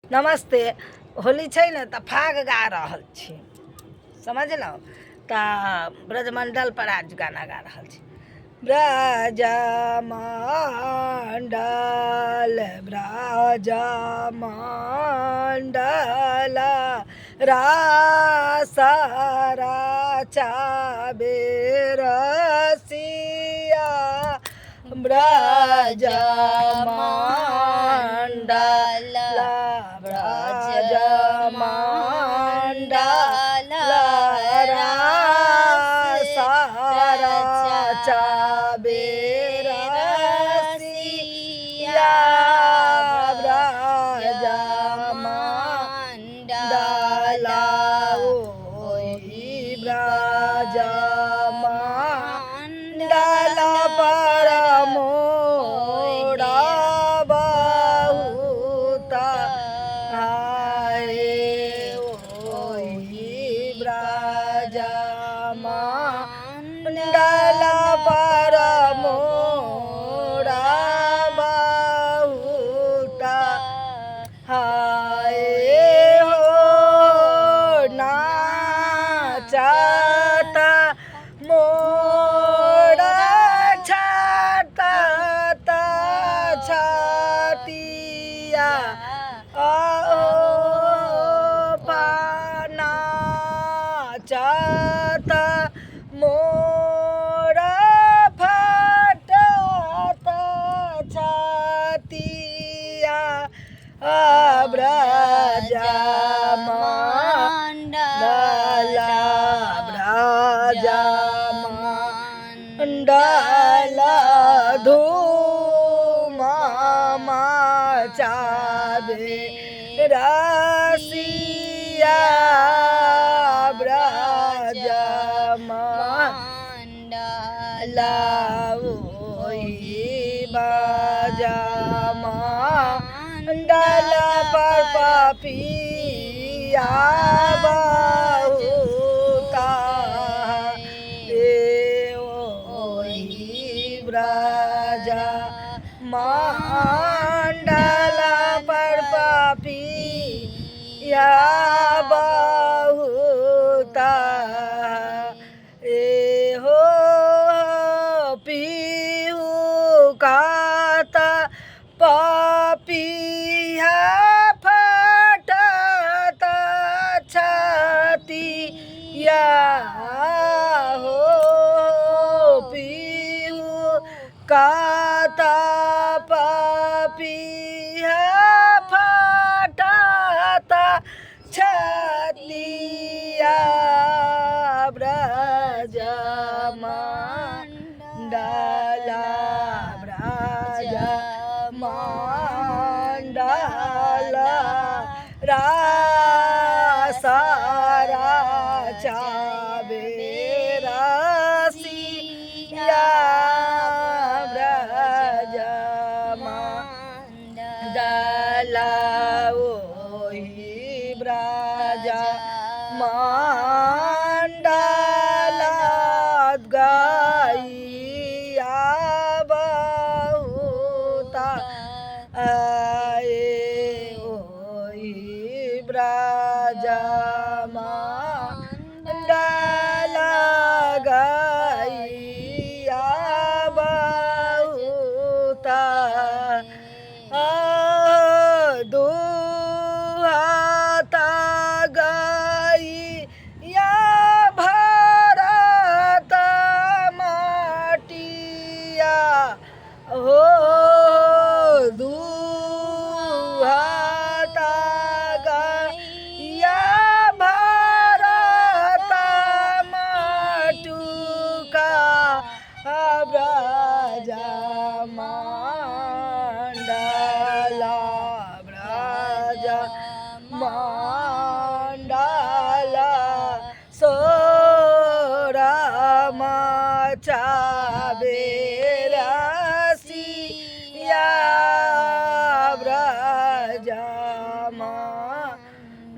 नमस्ते। होली छै ने तऽ फाग गा रहल छी, समझलहुँ। तऽ ब्रजमंडल पर आज गाना गा रहल छी। ब्रजमंडल ब्रजमंडल रास राचाबे रसिया ब्रजमंडल ब्रजमंडल रास राचाबे रसिया ब्रजमंडल ओहि ब्रजमंडल पर मोरा बहुत आए ओहि ब्रजमंडल पर मोरा बहुत हाय हो नाचत मोरा छातत छतिया नाचत मोरा फटत छतिया ब्रजमंडल ब्रजमंडल धूम मचाबे रसिया ब्रजमंडल ओहि ब्रजमंडल पर पपिया बहुत ओहि ब्रजमंडल पर पपिया बहुत हो पीहू कात पपिया फटत छतिया हो पीहू कात पपिया फटत छतिया ब्रजमंडल ब्रजमंडल रास राचाबे रसिया ब्रजमंडल ओहि ब्रजमंडल गैया बहुत आए ओहि ब्रजमंडल गैया बहुत दुहत गैया भरत माटिया हो दुहत गैया भरत माटुका ब्रजमंडल ब्रजमंडल सोर मचाबे रसिया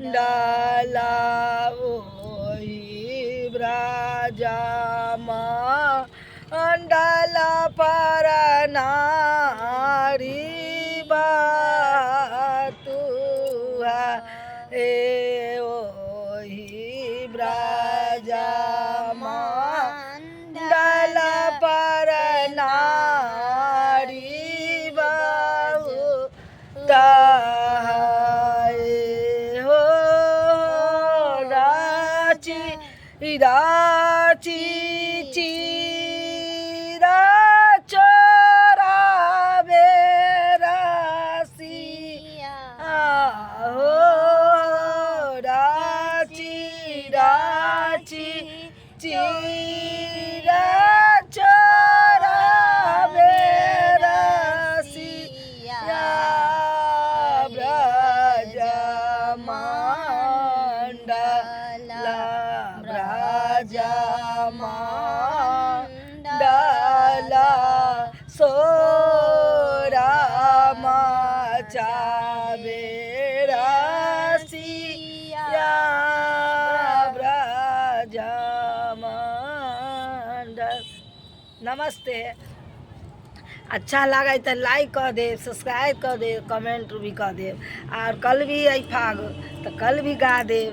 ब्रजमंडल ओहि ब्रजमंडल पर नारी बातु ए ओहि ब्रजमण्डल पर नारी बहुत हो राची राची चीरा चोरावे रसिया हो राची राची चीरा चोरावे रसिया ब्रजमण्डल ब्रजमण्डल सोरामा चावे रसिया ब्रजमण्डल। नमस्ते। अच्छा लगे तो लाइक कर दे, सब्सक्राइब कर दे, कमेंट भी कर दे। और कल भी आई फाग तो कल भी गा दे।